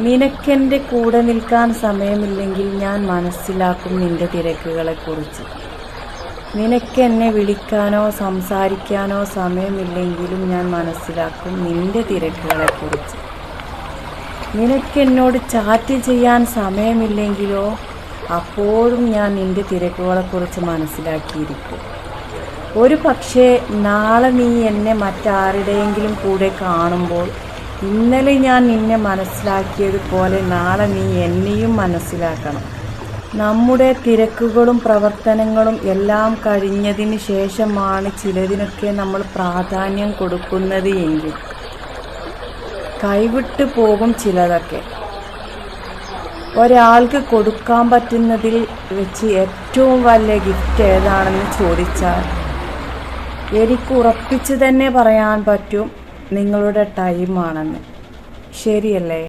നിനക്കെൻ്റെ കൂടെ നിൽക്കാൻ സമയമില്ലെങ്കിൽ ഞാൻ മനസ്സിലാക്കും നിന്റെ തിരക്കുകളെക്കുറിച്ച്. നിനക്കെന്നെ വിളിക്കാനോ സംസാരിക്കാനോ സമയമില്ലെങ്കിലും ഞാൻ മനസ്സിലാക്കും നിന്റെ തിരക്കുകളെക്കുറിച്ച്. നിനക്കെന്നോട് ചാറ്റ് ചെയ്യാൻ സമയമില്ലെങ്കിലോ അപ്പോഴും ഞാൻ നിന്റെ തിരക്കുകളെക്കുറിച്ച് മനസ്സിലാക്കിയിരിക്കും. ഒരു പക്ഷേ നാളെ നീ എന്നെ മറ്റാരുടെയെങ്കിലും കൂടെ കാണുമ്പോൾ ഇന്നലെ ഞാൻ നിന്നെ മനസ്സിലാക്കിയതുപോലെ നാളെ നീ എന്നെയും മനസ്സിലാക്കണം. നമ്മുടെ തിരക്കുകളും പ്രവർത്തനങ്ങളും എല്ലാം കഴിഞ്ഞതിന് ശേഷമാണ് ചിലതിനൊക്കെ നമ്മൾ പ്രാധാന്യം കൊടുക്കുന്നത് എങ്കിൽ കൈവിട്ടു പോകും ചിലതൊക്കെ. ഒരാൾക്ക് കൊടുക്കാൻ പറ്റുന്നതിൽ വെച്ച് ഏറ്റവും വലിയ ഗിഫ്റ്റ് ഏതാണെന്ന് ചോദിച്ചാൽ എനിക്ക് ഉറപ്പിച്ച് തന്നെ പറയാൻ പറ്റും നിങ്ങളുടെ ടൈമാണെന്ന്. ശരിയല്ലേ?